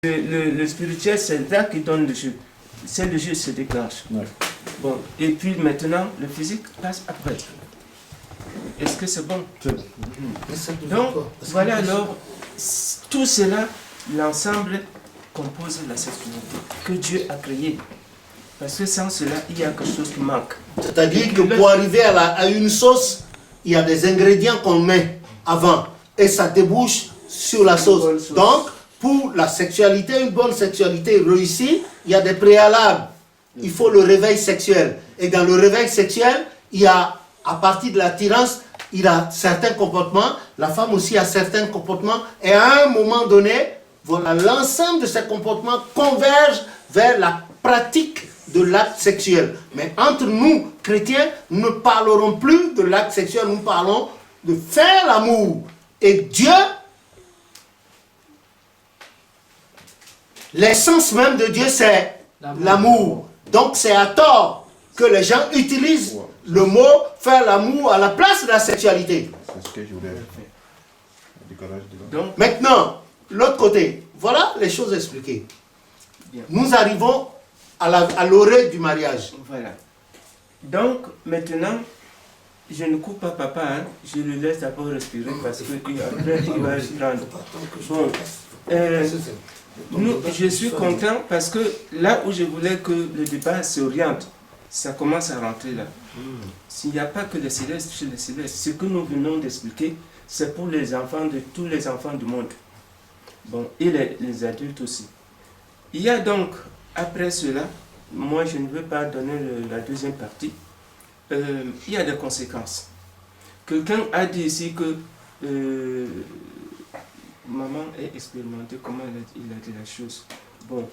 Le spirituel, c'est là qui donne le jeu. C'est le jeu qui se déclenche. Ouais. Bon, et puis maintenant, le physique passe après. Est-ce que c'est bon? Donc, voilà alors, tout cela, l'ensemble compose la sexualité que Dieu a créée. Parce que sans cela, il y a quelque chose qui manque. C'est-à-dire que pour arriver à une sauce, il y a des ingrédients qu'on met avant et ça débouche sur la sauce. Donc, pour la sexualité, une bonne sexualité réussie, il y a des préalables. Il faut le réveil sexuel. Et dans le réveil sexuel, il y a, à partir de l'attirance, il y a certains comportements. La femme aussi a certains comportements. Et à un moment donné, voilà, l'ensemble de ces comportements convergent vers la pratique de l'acte sexuel. Mais entre nous, chrétiens, nous ne parlerons plus de l'acte sexuel, nous parlons de faire l'amour. Et Dieu, l'essence même de Dieu, c'est l'amour. Donc c'est à tort que les gens utilisent le mot faire l'amour à la place de la sexualité. C'est ce que je voulais faire. Maintenant, l'autre côté, voilà les choses expliquées. Bien. Nous arrivons à l'orée du mariage. Voilà. Donc, maintenant, je ne coupe pas papa, hein. Je le laisse d'abord respirer parce que après, il va reprendre. Bon, je suis content parce que là où je voulais que le débat s'oriente, ça commence à rentrer là. S'il n'y a pas que les célestes chez les célestes, ce que nous venons d'expliquer, c'est pour les enfants de tous les enfants du monde. Bon, et les adultes aussi. Il y a donc, après cela, moi je ne veux pas donner la deuxième partie, il y a des conséquences. Quelqu'un a dit ici que maman est expérimentée, comment il a dit la chose. Bon.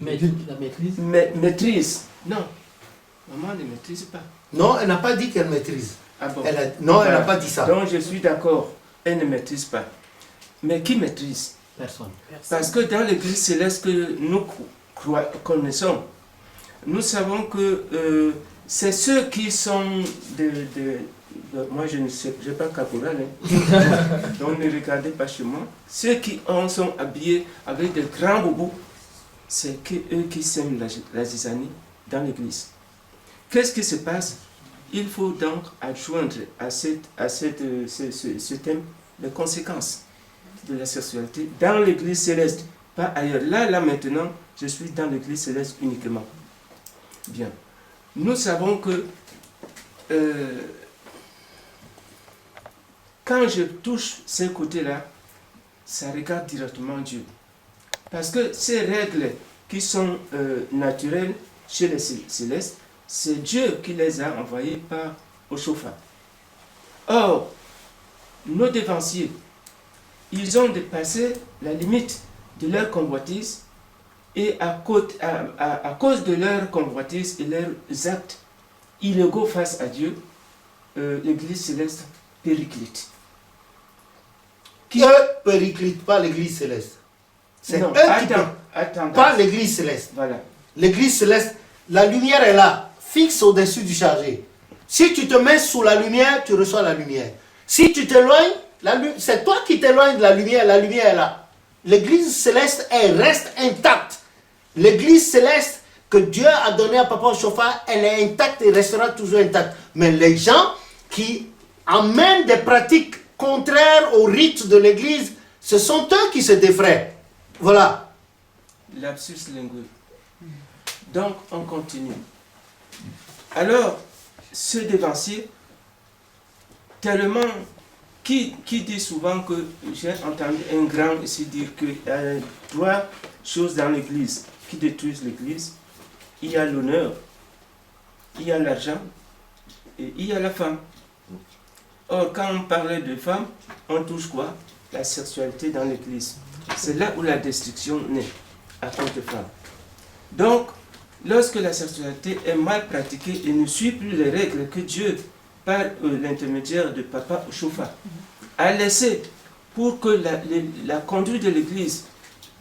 La maîtrise. Maîtrise. Non. Maman ne maîtrise pas. Non, elle n'a pas dit qu'elle maîtrise. Ah bon? Non, elle n'a pas dit ça. Donc je suis d'accord, elle ne maîtrise pas. Mais qui maîtrise? Personne. Parce que dans l'église céleste que nous connaissons, nous savons que c'est ceux qui sont moi je ne sais pas caporal, hein. Donc ne regardez pas chez moi. Ceux qui sont habillés avec des grands bobos, c'est eux qui sèment la zizanie dans l'église. Qu'est-ce qui se passe? Il faut donc adjoindre à ce thème les conséquences de la sexualité dans l'église céleste, pas ailleurs. Là maintenant, je suis dans l'église céleste uniquement. Bien. Nous savons que quand je touche ces côtés-là, ça regarde directement Dieu. Parce que ces règles qui sont naturelles chez les célestes, c'est Dieu qui les a envoyées par Oshofa. Or, nos dévanciers, ils ont dépassé la limite de leur convoitise et à cause de leur convoitise et leurs actes illégaux face à Dieu, l'église céleste périclite. Qui périclite, pas l'église céleste. C'est eux qui pas l'église céleste. Voilà. L'église céleste, la lumière est là, fixe au-dessus du chargé. Si tu te mets sous la lumière, tu reçois la lumière. Si tu t'éloignes, c'est toi qui t'éloignes de la lumière est là. L'église céleste, elle reste intacte. L'église céleste que Dieu a donnée à Papa Oshofa, elle est intacte et restera toujours intacte. Mais les gens qui amènent des pratiques contraires au rite de l'église, ce sont eux qui se défraient. Voilà. Lapsus linguae. Donc, on continue. Alors, ce dévancier, tellement, qui dit souvent que j'ai entendu un grand ici dire qu'il y a trois choses dans l'église qui détruisent l'église. Il y a l'honneur, il y a l'argent et il y a la femme. Or, quand on parlait de femme, on touche quoi? La sexualité dans l'église. C'est là où la destruction naît, à cause de femmes. Donc, lorsque la sexualité est mal pratiquée et ne suit plus les règles que Dieu, par l'intermédiaire de Papa Oshofa, a laissé pour que la conduite de l'église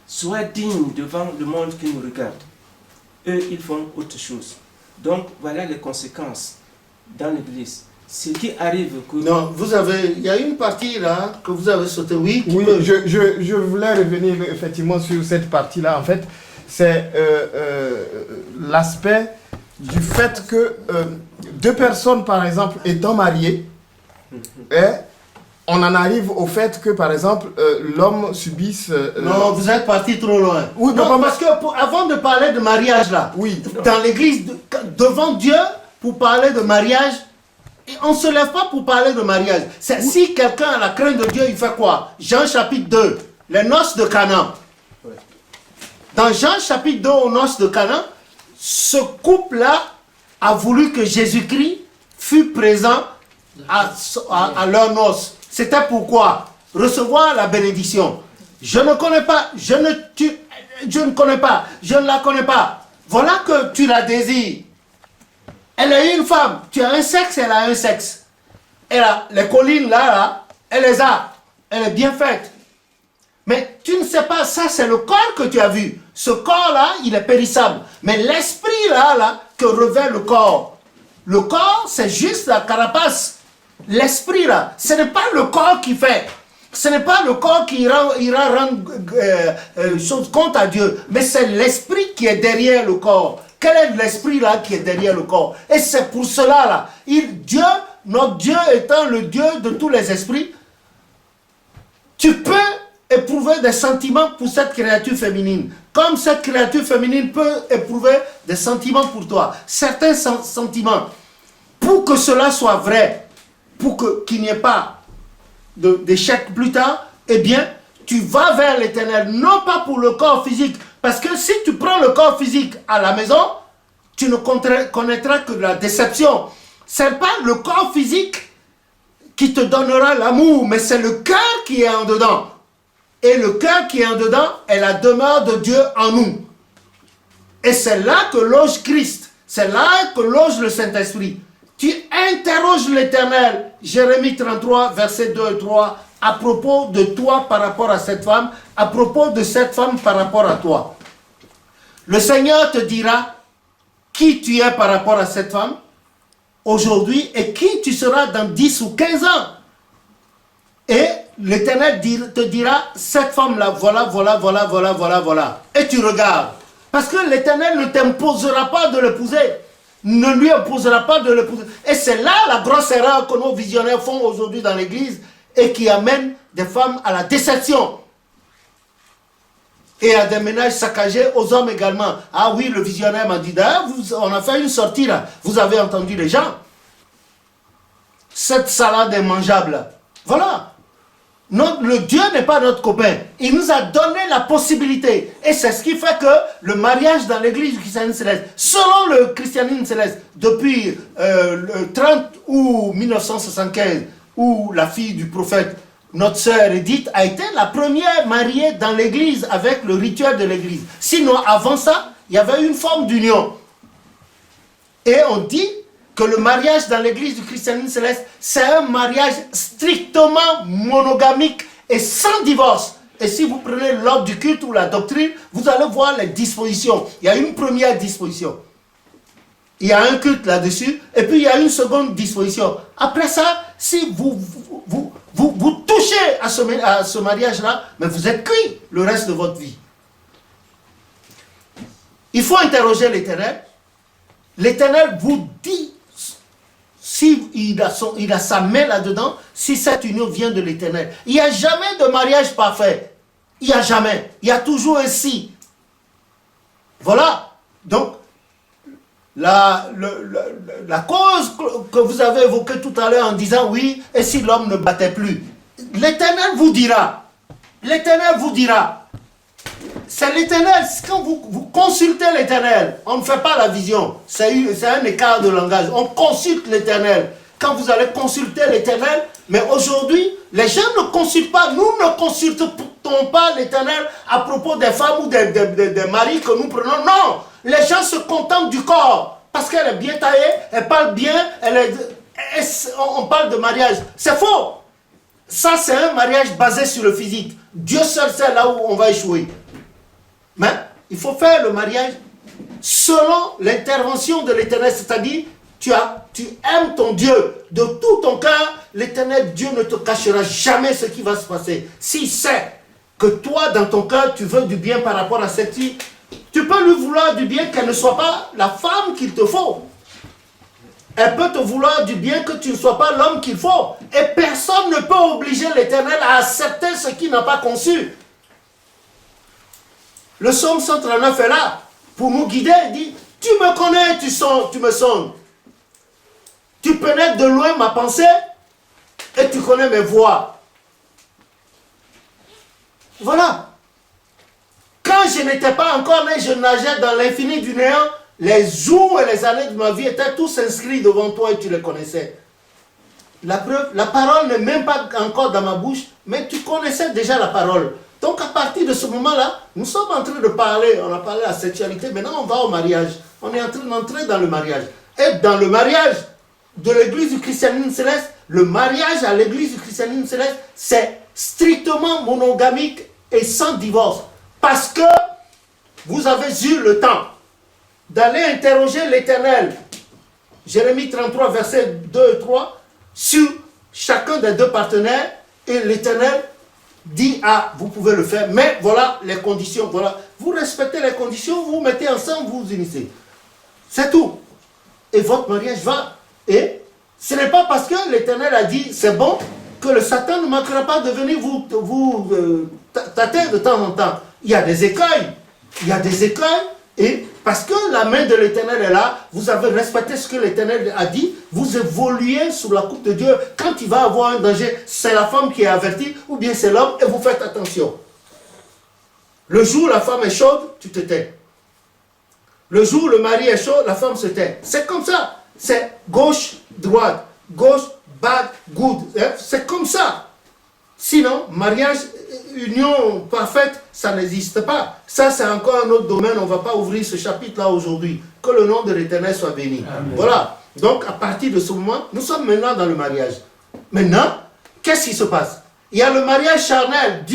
soit digne devant le monde qui nous regarde, eux, ils font autre chose. Donc, voilà les conséquences dans l'église. ce qui arrive que... Non, il y a une partie là que vous avez sautée, oui. Oui, je voulais revenir effectivement sur cette partie-là. En fait, c'est l'aspect du fait que deux personnes, par exemple, étant mariées, on en arrive au fait que, par exemple, l'homme subisse... non, vous êtes parti trop loin. Oui, non, parce que avant de parler de mariage là, oui, dans l'église, devant Dieu, pour parler de mariage, on ne se lève pas pour parler de mariage. Si quelqu'un a la crainte de Dieu, il fait quoi? Jean chapitre 2, les noces de Cana. Dans Jean chapitre 2, aux noces de Cana, ce couple-là a voulu que Jésus-Christ fût présent à leurs noces. C'était pourquoi? Recevoir la bénédiction. Je ne connais pas, je ne connais pas, je ne la connais pas. Voilà que tu la désires. Elle est une femme, tu as un sexe, elle a un sexe. Elle a les collines là, elle les a. Elle est bien faite. Mais tu ne sais pas, ça c'est le corps que tu as vu. Ce corps-là, il est périssable. Mais l'esprit là, que revêt le corps. Le corps, c'est juste la carapace. L'esprit là, ce n'est pas le corps qui fait. Ce n'est pas le corps qui ira rendre chose compte à Dieu. Mais c'est l'esprit qui est derrière le corps. Quel est l'esprit là qui est derrière le corps? Et c'est pour cela là, Dieu, notre Dieu étant le Dieu de tous les esprits, tu peux éprouver des sentiments pour cette créature féminine. Comme cette créature féminine peut éprouver des sentiments pour toi. Certains sentiments. Pour que cela soit vrai, pour qu'il n'y ait pas d'échec plus tard, eh bien, tu vas vers l'Éternel, non pas pour le corps physique. Parce que si tu prends le corps physique à la maison, tu ne connaîtras que de la déception. Ce n'est pas le corps physique qui te donnera l'amour, mais c'est le cœur qui est en dedans. Et le cœur qui est en dedans est la demeure de Dieu en nous. Et c'est là que loge Christ. C'est là que loge le Saint-Esprit. Tu interroges l'Éternel, Jérémie 33, versets 2 et 3, à propos de toi par rapport à cette femme, à propos de cette femme par rapport à toi. Le Seigneur te dira qui tu es par rapport à cette femme aujourd'hui et qui tu seras dans 10 ou 15 ans. Et l'Éternel te dira, cette femme-là, voilà. Et tu regardes. Parce que l'Éternel ne t'imposera pas de l'épouser. Ne lui imposera pas de l'épouser. Et c'est là la grosse erreur que nos visionnaires font aujourd'hui dans l'église et qui amène des femmes à la déception. Et à des ménages saccagés, aux hommes également. Ah oui, le visionnaire m'a dit, on a fait une sortie là. Vous avez entendu les gens. Cette salade est mangeable. Voilà. Le Dieu n'est pas notre copain. Il nous a donné la possibilité. Et c'est ce qui fait que le mariage dans l'église du christianisme céleste, selon le christianisme céleste, depuis le 30 août 1975, où la fille du prophète, notre sœur Edith, a été la première mariée dans l'église avec le rituel de l'église. Sinon, avant ça, il y avait une forme d'union. Et on dit que le mariage dans l'église du christianisme céleste, c'est un mariage strictement monogamique et sans divorce. Et si vous prenez l'ordre du culte ou la doctrine, vous allez voir les dispositions. Il y a une première disposition. Il y a un culte là-dessus, et puis il y a une seconde disposition. Après ça, si vous touchez à ce mariage-là, mais vous êtes cuit le reste de votre vie. Il faut interroger l'Éternel. L'Éternel vous dit, si il a sa main là-dedans, si cette union vient de l'Éternel. Il n'y a jamais de mariage parfait. Il n'y a jamais. Il y a toujours un si. Voilà. Donc, la cause que vous avez évoquée tout à l'heure en disant oui, et si l'homme ne battait plus, l'Éternel vous dira. L'Éternel vous dira. C'est l'Éternel. Quand vous consultez l'Éternel, on ne fait pas la vision. C'est un écart de langage. On consulte l'Éternel. Quand vous allez consulter l'Éternel, mais aujourd'hui, les gens ne consultent pas. Nous ne consultons pas l'Éternel à propos des femmes ou des maris que nous prenons. Non, les gens se contentent du corps. Parce qu'elle est bien taillée, elle parle bien, on parle de mariage. C'est faux. Ça, c'est un mariage basé sur le physique. Dieu seul sait là où on va échouer. Mais il faut faire le mariage selon l'intervention de l'Éternel, c'est-à-dire tu aimes ton Dieu de tout ton cœur, l'Éternel Dieu ne te cachera jamais ce qui va se passer. S'il sait que toi, dans ton cœur, tu veux du bien par rapport à cette fille, tu peux lui vouloir du bien qu'elle ne soit pas la femme qu'il te faut. Elle peut te vouloir du bien que tu ne sois pas l'homme qu'il faut. Et personne ne peut obliger l'Éternel à accepter ce qu'il n'a pas conçu. Le psaume 139 est là pour nous guider. Il dit, tu me connais, tu me sondes. Tu pénètres de loin ma pensée et tu connais mes voies. Voilà. Quand je n'étais pas encore né, je nageais dans l'infini du néant. Les jours et les années de ma vie étaient tous inscrits devant toi et tu les connaissais. La preuve, la parole n'est même pas encore dans ma bouche, mais tu connaissais déjà la parole. Donc à partir de ce moment-là, nous sommes en train de parler, on a parlé de la sexualité, maintenant on va au mariage. On est en train d'entrer dans le mariage. Et dans le mariage de l'église du christianisme céleste, le mariage à l'église du christianisme céleste, c'est strictement monogamique et sans divorce. Parce que vous avez eu le temps d'aller interroger l'Éternel, Jérémie 33, versets 2 et 3, sur chacun des deux partenaires, et l'Éternel dit, ah, vous pouvez le faire, mais voilà les conditions, voilà. Vous respectez les conditions, vous vous mettez ensemble, vous vous unissez. C'est tout. Et votre mariage va. Et ce n'est pas parce que l'Éternel a dit, c'est bon, que le Satan ne manquera pas de venir vous tâter de temps en temps. Il y a des écueils. Il y a des écueils. Et parce que la main de l'Éternel est là, vous avez respecté ce que l'Éternel a dit, vous évoluez sous la coupe de Dieu. Quand il va avoir un danger, c'est la femme qui est avertie, ou bien c'est l'homme, et vous faites attention. Le jour où la femme est chaude, tu te tais. Le jour où le mari est chaud, la femme se tait. C'est comme ça. C'est gauche, droite, gauche, bad, good. C'est comme ça. Sinon, mariage, union parfaite, ça n'existe pas. Ça, c'est encore un autre domaine. On ne va pas ouvrir ce chapitre-là aujourd'hui. Que le nom de l'Éternel soit béni. Amen. Voilà. Donc, à partir de ce moment, nous sommes maintenant dans le mariage. Maintenant, qu'est-ce qui se passe? Il y a le mariage charnel.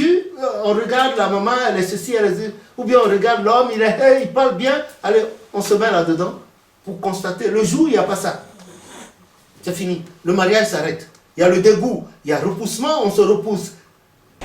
On regarde la maman, elle est ceci, elle est ceci. Ou bien on regarde l'homme, il parle bien. Allez, on se met là-dedans pour constater. Le jour, il n'y a pas ça. C'est fini. Le mariage s'arrête. Il y a le dégoût, il y a repoussement, on se repousse.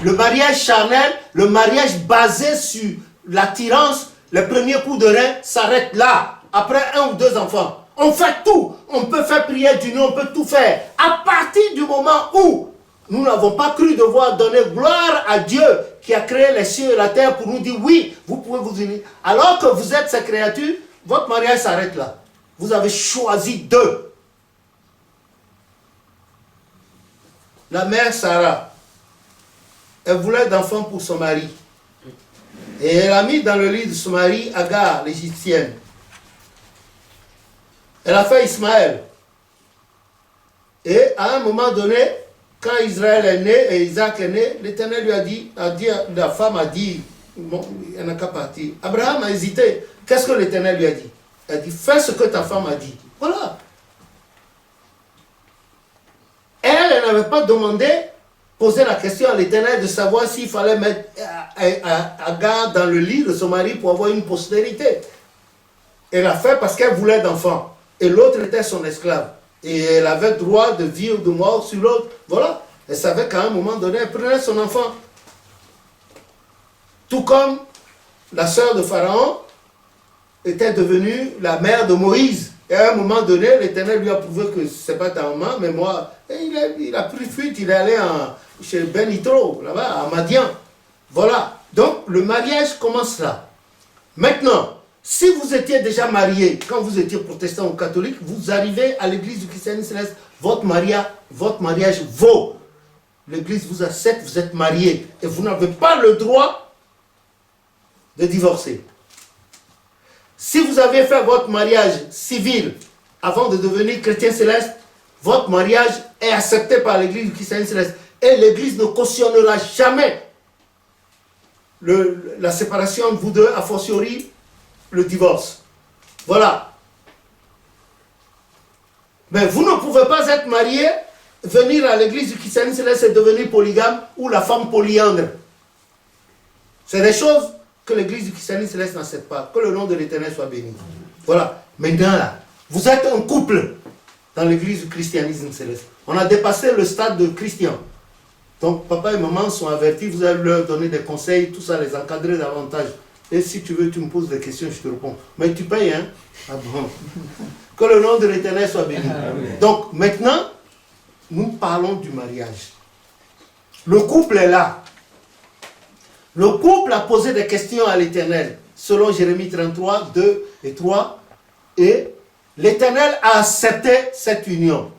Le mariage charnel, le mariage basé sur l'attirance, le premier coup de rein s'arrête là, après 1 ou 2 enfants. On fait tout, on peut faire prière d'union, on peut tout faire. À partir du moment où nous n'avons pas cru devoir donner gloire à Dieu qui a créé les cieux et la terre pour nous dire oui, vous pouvez vous unir. Alors que vous êtes ces créatures, votre mariage s'arrête là. Vous avez choisi d'eux. La mère Sarah, elle voulait d'enfants pour son mari. Et elle a mis dans le lit de son mari Agar, l'égyptienne. Elle a fait Ismaël. Et à un moment donné, quand Israël est né et Isaac est né, l'Éternel lui a dit, la femme a dit, bon, elle n'a qu'à partir. Abraham a hésité. Qu'est-ce que l'Éternel lui a dit? Elle a dit, fais ce que ta femme a dit. Voilà. Elle n'avait pas demandé, posé la question à l'Éternel de savoir s'il fallait mettre Agar dans le lit de son mari pour avoir une postérité. Elle l'a fait parce qu'elle voulait d'enfants. Et l'autre était son esclave. Et elle avait droit de vie ou de mort sur l'autre. Voilà. Elle savait qu'à un moment donné, elle prenait son enfant. Tout comme la sœur de Pharaon était devenue la mère de Moïse. Et à un moment donné, l'Éternel lui a prouvé que ce n'est pas ta maman, mais moi. Et il a pris fuite, il est allé chez Ben Yitro, là-bas, à Madian. Voilà. Donc, le mariage commence là. Maintenant, si vous étiez déjà marié, quand vous étiez protestant ou catholique, vous arrivez à l'église du christianisme céleste, votre mariage vaut. L'église vous accepte, vous êtes marié. Et vous n'avez pas le droit de divorcer. Si vous avez fait votre mariage civil avant de devenir chrétien céleste, votre mariage est accepté par l'église du christianisme céleste. Et l'église ne cautionnera jamais la séparation entre vous deux, a fortiori le divorce. Voilà. Mais vous ne pouvez pas être marié, venir à l'église du christianisme céleste et devenir polygame ou la femme polyandre. C'est des choses que l'église du christianisme céleste n'accepte pas. Que le nom de l'Éternel soit béni. Voilà. Maintenant là, vous êtes un couple. dans l'église du christianisme céleste. On a dépassé le stade de christian. Donc papa et maman sont avertis, vous allez leur donner des conseils, tout ça, les encadrer davantage. Et si tu veux, tu me poses des questions, je te réponds. Mais tu payes, hein? Ah bon. Que le nom de l'Éternel soit béni. Donc maintenant, nous parlons du mariage. Le couple est là. Le couple a posé des questions à l'Éternel, selon Jérémie 33, 2 et 3. Et l'Éternel a accepté cette union.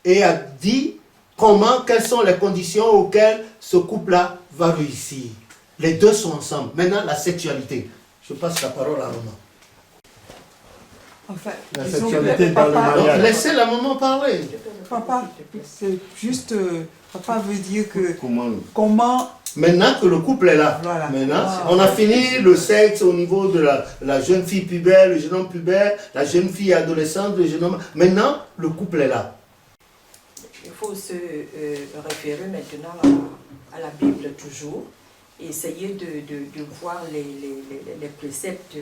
Et a dit comment, quelles sont les conditions auxquelles ce couple-là va réussir. Les deux sont ensemble. Maintenant, la sexualité. Je passe la parole à maman. Enfin, La disons sexualité que dans le papa, mariage. Laissez la maman parler. papa, c'est juste, papa veut dire que Comment maintenant que le couple est là, Voilà. maintenant, on a fini le sexe au niveau de la jeune fille pubère, le jeune homme pubère, la jeune fille adolescente, le jeune homme. Maintenant, le couple est là. Il faut se référer maintenant à la Bible toujours et essayer de voir les préceptes,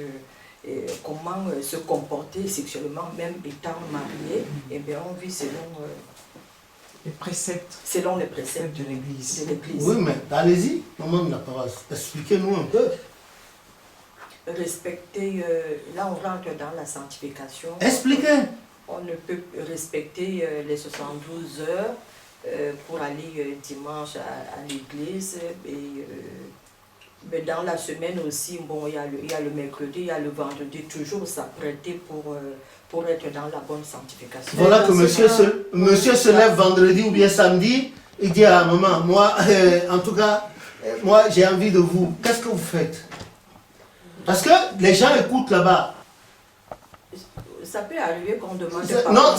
comment se comporter sexuellement, même étant marié. Et bien on vit les préceptes selon les préceptes de l'Église. de l'Église. Oui, mais allez-y, maman de la parole, expliquez-nous un peu. Respecter, là on rentre dans la sanctification. Expliquez. On ne peut respecter les 72 heures pour aller dimanche à l'église. Mais dans la semaine aussi, bon, il y a le mercredi, il y a le vendredi, toujours s'apprêter pour être dans la bonne sanctification. Voilà que monsieur se lève vendredi ou bien samedi, il dit à maman, moi, en tout cas, moi j'ai envie de vous. Qu'est-ce que vous faites? Parce que les gens écoutent là-bas. Ça peut arriver qu'on demande Non,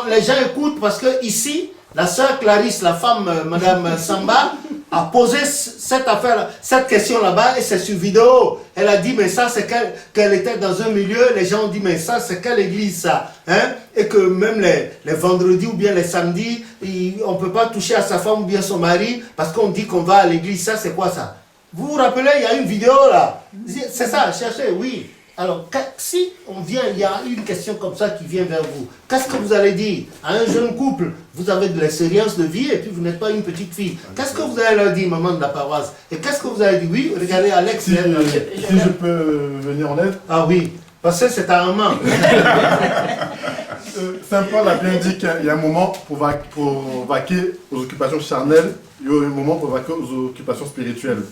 les gens écoutent parce que ici, la sœur Clarisse, la femme, Madame Samba, a posé cette affaire, cette question là-bas et c'est sur vidéo. Elle a dit, mais ça, c'est qu'elle était dans un milieu, les gens ont dit, mais ça, c'est quelle église ça, hein? Et que même les vendredis ou bien les samedis, on ne peut pas toucher à sa femme ou bien son mari parce qu'on dit qu'on va à l'église. Ça, c'est quoi ça? Vous vous rappelez, il y a une vidéo là. C'est ça, cherchez, oui. Alors, si on vient, il y a une question comme ça qui vient vers vous, qu'est-ce que vous allez dire à un jeune couple? Vous avez de l'expérience de vie et puis vous n'êtes pas une petite fille. Qu'est-ce que vous allez leur dire, maman de la paroisse? Et qu'est-ce que vous allez dire? Oui, regardez Alex. Si je peux venir en aide. Ah oui, parce que c'est ta maman. Saint Paul a bien dit qu'il y a un moment pour vaquer aux occupations charnelles, il y a un moment pour vaquer aux occupations spirituelles.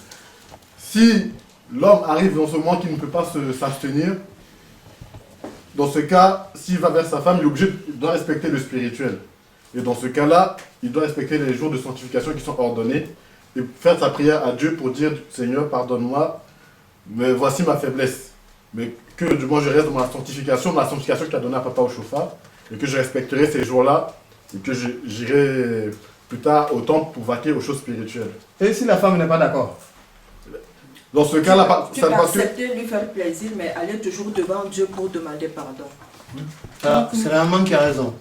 Si l'homme arrive dans ce moment qu'il ne peut pas s'abstenir, dans ce cas, s'il va vers sa femme, il doit respecter le spirituel. Et dans ce cas-là, il doit respecter les jours de sanctification qui sont ordonnés et faire sa prière à Dieu pour dire, Seigneur, pardonne-moi, mais voici ma faiblesse. Mais que moi je reste dans ma sanctification que tu as donnée à papa au chauffard, et que je respecterai ces jours-là, et que j'irai plus tard au temple pour vaquer aux choses spirituelles. Et si la femme n'est pas d'accord? Dans ce cas-là, tu peux accepter, lui faire plaisir, mais aller toujours devant Dieu pour demander pardon. Ah, c'est la maman qui a raison.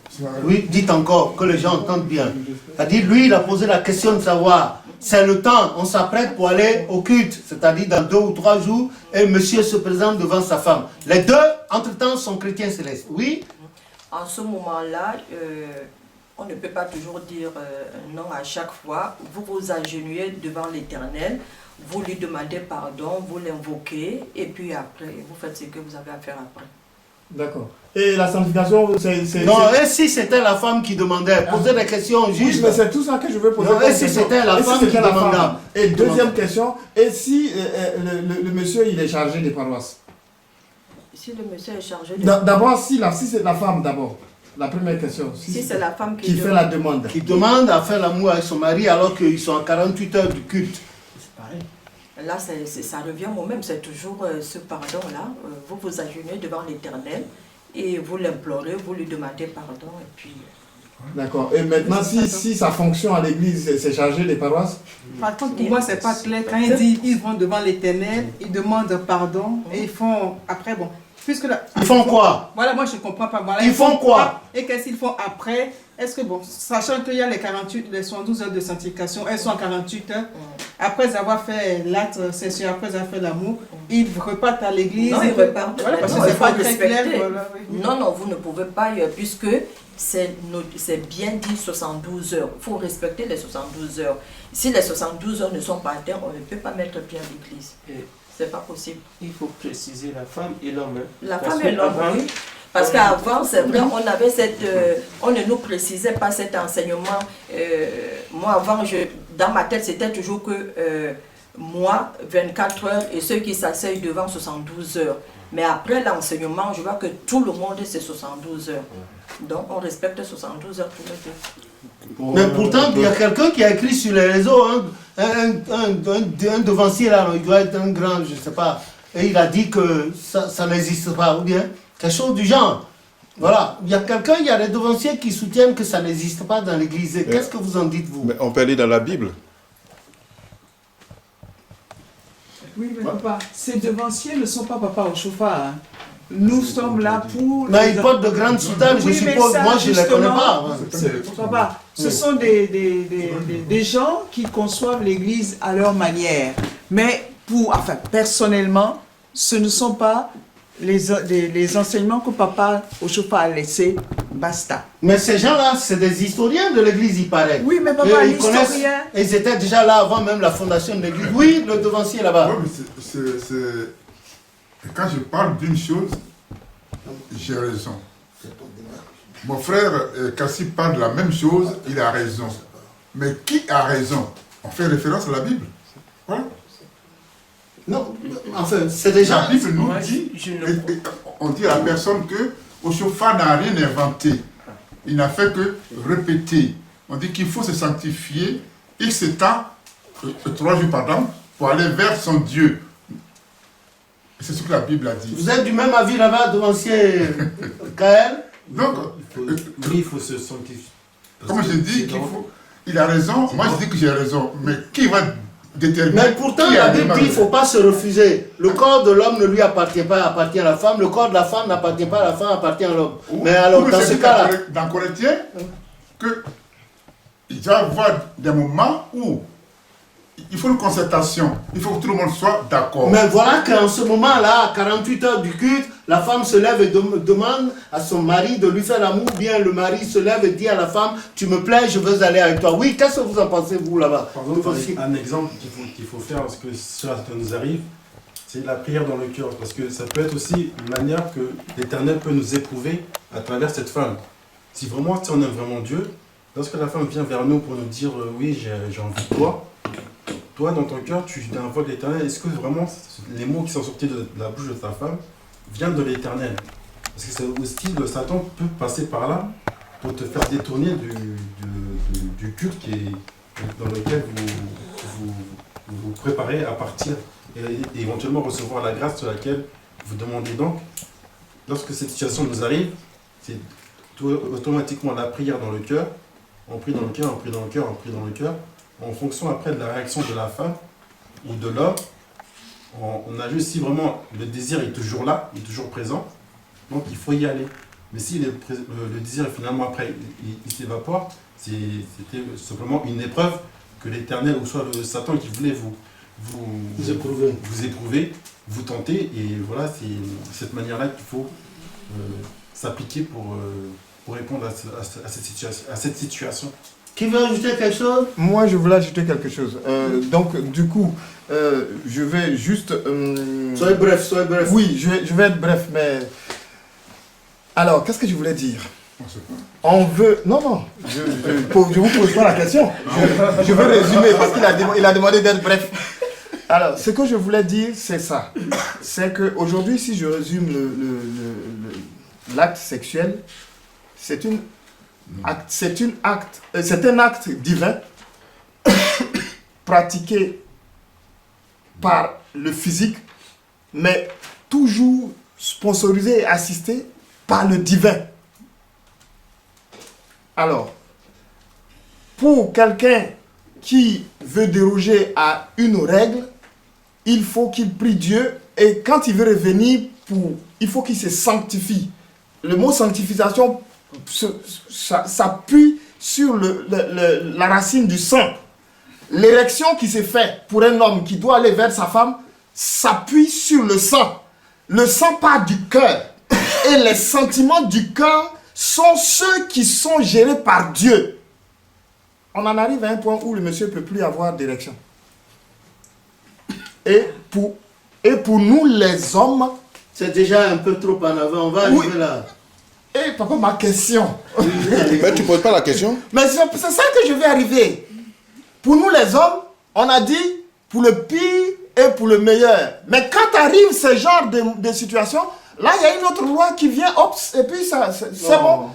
Oui, dites encore, que les gens entendent bien. C'est-à-dire, lui, il a posé la question de savoir, c'est le temps, on s'apprête pour aller au culte, c'est-à-dire dans 2 ou 3 jours, et monsieur se présente devant sa femme. Les deux, entre-temps, sont chrétiens célestes. Oui? En ce moment-là, on ne peut pas toujours dire non à chaque fois. Vous vous agenouillez devant l'Éternel, vous lui demandez pardon, vous l'invoquez, et puis après, vous faites ce que vous avez à faire après. D'accord. Et la sanctification, Non, et si c'était la femme qui demandait, poser des questions justes. Oui, mais c'est tout ça que je veux poser. Non, et si c'était la femme qui demandait. Et deuxième question, et si le monsieur il est chargé des paroisses? Si le monsieur est chargé de... D'abord, si c'est la femme d'abord. La première question. Si c'est la femme qui fait la demande. Qui demande à faire l'amour avec son mari alors qu'ils sont à 48 heures du culte. C'est pareil. Là, ça revient au même, c'est toujours ce pardon-là. Vous vous agenouillez devant l'Éternel et vous l'implorez, vous lui demandez pardon et puis... D'accord. Et maintenant, si sa fonction à l'église, c'est chargé des paroisses? Par contre, pour moi, c'est pas clair. Quand ils disent ils vont devant l'Éternel, ils demandent pardon et ils font... Après, bon, puisque là, Ils font quoi? voilà, moi je comprends pas. Voilà, Ils font quoi? Et qu'est-ce qu'ils font après? Est-ce que, bon, sachant qu'il y a les 72 heures de sanctification, elles sont en 48 heures, après avoir fait l'acte sexuel, après avoir fait l'amour, ils repartent à l'église. Non, ils repartent. Voilà, parce Non, que il c'est faut pas très clair. respecter. Voilà, oui. Non, non, vous ne pouvez pas, puisque c'est bien dit 72 heures. Il faut respecter les 72 heures. Si les 72 heures ne sont pas atteintes, on ne peut pas mettre pied à l'église. Et C'est pas possible. il faut préciser la femme et l'homme. Hein. La Parce femme et l'homme, qu'avant, oui. Parce qu'avant, c'est vrai, on avait on ne nous précisait pas cet enseignement. Moi, avant, dans ma tête, c'était toujours que moi, 24 heures et ceux qui s'asseyent devant 72 heures. Mais après l'enseignement, je vois que tout le monde, c'est 72 heures. Donc, on respecte 72 heures tous les deux. Mais pourtant, il y a quelqu'un qui a écrit sur les réseaux, un devancier là, il doit être un grand, je ne sais pas, et il a dit que ça n'existe pas, ou bien quelque chose du genre. Voilà, il y a quelqu'un, il y a des devanciers qui soutiennent que ça n'existe pas dans l'église. Qu'est-ce que vous en dites, vous? Mais on peut aller dans la Bible. Oui, mais papa, ces devanciers ne sont pas papa au chauffard. Hein. Nous sommes là pour... Mais ils portent de grandes soutanes, je Oui, mais suppose. ça, Moi, je ne les connais justement, pas. Papa, ce sont des gens qui conçoivent l'église à leur manière. Mais personnellement, ce ne sont pas les enseignements que papa au chauffard a laissés. Basta. Mais ces gens-là, c'est des historiens de l'église, il paraît. Oui, mais papa, Et ils connaissent, l'historien... et ils étaient déjà là avant même la fondation de l'église. Oui, le devancier là-bas. Oui, mais quand je parle d'une chose, j'ai raison. Mon frère Kassi parle de la même chose, il a raison. Mais qui a raison? On fait référence à la Bible. Voilà. Non, enfin, c'est déjà... La Bible nous Moi, dit, je ne on dit à la personne que Oshofa n'a rien inventé. Il n'a fait que répéter. On dit qu'il faut se sanctifier X temps, 3 jours par an, pour aller vers son Dieu. C'est ce que la Bible a dit. Vous êtes du même avis là-bas, devancier Kael? Donc, il faut se sanctifier. comme je dis, il a raison, moi je dis que j'ai raison, mais qui va déterminer? Mais pourtant, qui la a Bible dit qu'il ne faut pas se refuser. Le corps de l'homme ne lui appartient pas, appartient à la femme. Le corps de la femme n'appartient pas à la femme, appartient à l'homme. Mais alors, dans ce cas-là... Dans Corinthiens, il va y avoir des moments où il faut une concertation, il faut que tout le monde soit d'accord. Mais voilà qu'en ce moment-là, à 48 heures du culte, la femme se lève et demande à son mari de lui faire l'amour, bien le mari se lève et dit à la femme, tu me plais, je veux aller avec toi. Oui, qu'est-ce que vous en pensez, vous, là-bas? Par exemple, un exemple qu'il faut faire, parce que cela nous arrive, c'est la prière dans le cœur. Parce que ça peut être aussi une manière que l'Éternel peut nous éprouver à travers cette femme. Si vraiment, si on aime vraiment Dieu, lorsque la femme vient vers nous pour nous dire oui, j'ai envie de toi, toi, dans ton cœur, tu invoques l'Éternel. Est-ce que vraiment les mots qui sont sortis de la bouche de ta femme viennent de l'Éternel? Parce que c'est aussi le Satan peut passer par là pour te faire détourner du culte dans lequel vous préparez à partir et éventuellement recevoir la grâce sur laquelle vous demandez. Donc, lorsque cette situation nous arrive, c'est automatiquement la prière dans le cœur. On prie dans le cœur, on prie dans le cœur, on prie dans le cœur. En fonction après de la réaction de la femme ou de l'homme, on a juste si vraiment le désir est toujours là, il est toujours présent, donc il faut y aller. Mais si le désir finalement après il s'évapore, c'était simplement une épreuve que l'Éternel ou soit le Satan qui voulait vous éprouver, vous tenter, et voilà, c'est cette manière-là qu'il faut s'appliquer pour répondre à cette situation. Qui veut ajouter quelque chose? Moi, je voulais ajouter quelque chose. Donc, du coup, je vais juste... Soyez bref, soyez bref. Oui, je vais être bref, mais... Alors, qu'est-ce que je voulais dire? On veut... Non, je vous pose pas la question. Je veux résumer parce qu'il a demandé d'être bref. Alors, ce que je voulais dire, c'est ça. C'est qu'aujourd'hui, si je résume l'acte sexuel, c'est un acte divin pratiqué par le physique, mais toujours sponsorisé et assisté par le divin. Alors, pour quelqu'un qui veut déroger à une règle, il faut qu'il prie Dieu, et quand il veut revenir pour il faut qu'il se sanctifie. Le mot sanctification s'appuie sur la racine du sang. L'érection qui se fait pour un homme qui doit aller vers sa femme s'appuie sur le sang. Le sang part du cœur. Et les sentiments du cœur sont ceux qui sont gérés par Dieu. On en arrive à un point où le monsieur ne peut plus avoir d'érection. Et pour nous les hommes... C'est déjà un peu trop en avant, on va arriver là. Et papa, ma question. Mais tu ne poses pas la question. Mais c'est ça que je vais arriver. Pour nous les hommes, on a dit pour le pire et pour le meilleur. Mais quand arrive ce genre de situation, là il y a une autre loi qui vient, hop, et puis ça, c'est bon.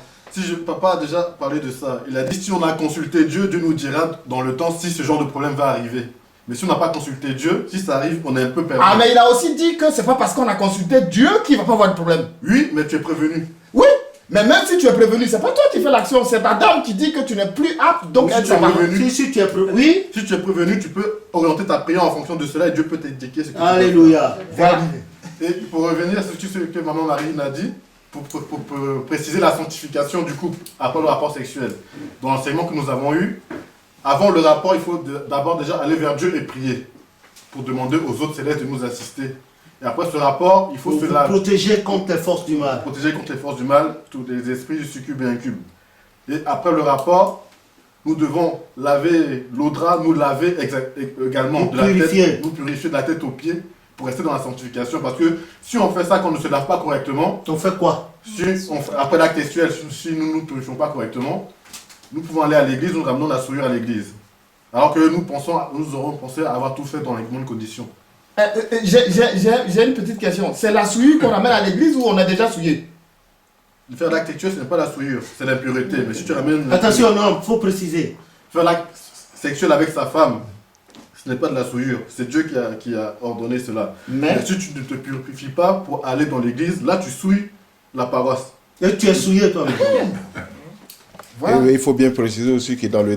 Papa a déjà parlé de ça. Il a dit si on a consulté Dieu, Dieu nous dira dans le temps si ce genre de problème va arriver. Mais si on n'a pas consulté Dieu, si ça arrive, on est un peu perdu. Ah, mais il a aussi dit que c'est pas parce qu'on a consulté Dieu qu'il va pas avoir de problème. Oui, mais tu es prévenu. Oui, mais même si tu es prévenu, c'est pas toi qui fais l'action, c'est ta dame qui dit que tu n'es plus apte, donc si tu es prévenu, si tu es prévenu, oui. Si tu es prévenu, tu peux orienter ta prière en fonction de cela et Dieu peut t'indiquer ce que Alléluia. tu dois faire. Et pour revenir à ce que maman Marine a dit, pour préciser la sanctification du couple après le rapport sexuel. Dans l'enseignement que nous avons eu, avant le rapport, il faut d'abord déjà aller vers Dieu et prier pour demander aux autres célestes de nous assister. Et après ce rapport, il faut se protéger contre les forces du mal. Protéger contre les forces du mal, tous les esprits du succube et incube. Et après le rapport, nous devons laver l'odra, nous laver également de la tête, nous purifier de la tête aux pieds pour rester dans la sanctification. Parce que si on fait ça quand on ne se lave pas correctement, on fait quoi? Après l'acte sexuel, si nous ne nous purifions pas correctement, nous pouvons aller à l'église, nous ramenons la souillure à l'église. Alors que nous aurons pensé avoir tout fait dans les bonnes conditions. J'ai une petite question. C'est la souillure qu'on ramène à l'église ou on a déjà souillé? Faire l'acte sexuel, ce n'est pas la souillure, c'est l'impureté. Mais si tu ramènes... Attention, non, il faut préciser. Faire l'acte sexuel avec sa femme, ce n'est pas de la souillure. C'est Dieu qui a ordonné cela. Mais si tu ne te purifies pas pour aller dans l'église, là tu souilles la paroisse. Et tu es souillé toi-même. Voilà. Et il faut bien préciser aussi que dans le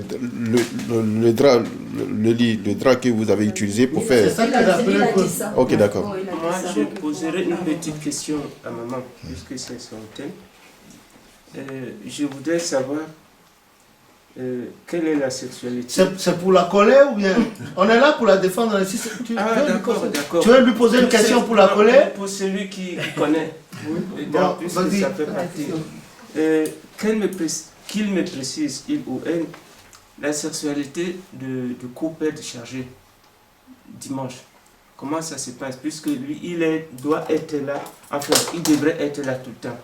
drap, le drap que vous avez utilisé pour faire... C'est ça qu'il a appelé. Ok, d'accord. Moi, je poserai une petite question à maman, puisque c'est son thème. Je voudrais savoir quelle est la sexualité. C'est pour la colère ou bien? On est là pour la défendre. D'accord. Tu veux lui poser une question pour la colère? Pour celui qui connaît. Oui. Bon, puisque ça fait partie. Qu'il me précise, il ou elle, la sexualité du couple est chargé dimanche. Comment ça se passe? Puisque lui, doit être là, enfin, il devrait être là tout le temps.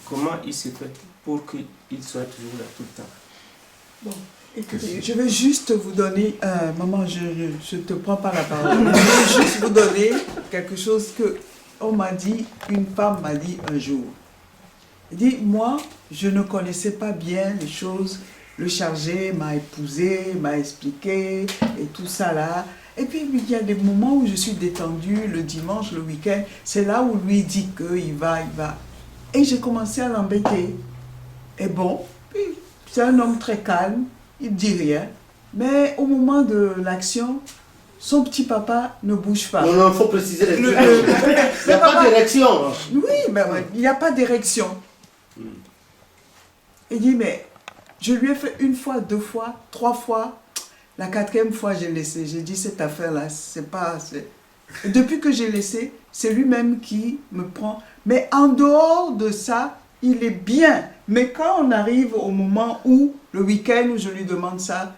Comment il se fait pour qu'il soit toujours là tout le temps? Bon, écoutez, je vais juste vous donner, maman, je ne te prends pas la parole, je vais juste vous donner quelque chose que une femme m'a dit un jour. Elle dit, moi, je ne connaissais pas bien les choses, le chargé m'a épousé, m'a expliqué et tout ça là. Et puis il y a des moments où je suis détendue, le dimanche, le week-end, c'est là où lui dit qu'il va. Et j'ai commencé à l'embêter. Et bon, puis c'est un homme très calme, il ne dit rien. Mais au moment de l'action, son petit papa ne bouge pas. Non, il faut préciser les trucs. Il n'y a pas d'érection. Oui, mais il n'y a pas d'érection. Il dit, mais je lui ai fait une fois, 2 fois, 3 fois. La 4e fois, j'ai laissé. J'ai dit, cette affaire-là, c'est pas... Et depuis que j'ai laissé, c'est lui-même qui me prend. Mais en dehors de ça, il est bien. Mais quand on arrive au moment où, le week-end, où je lui demande ça,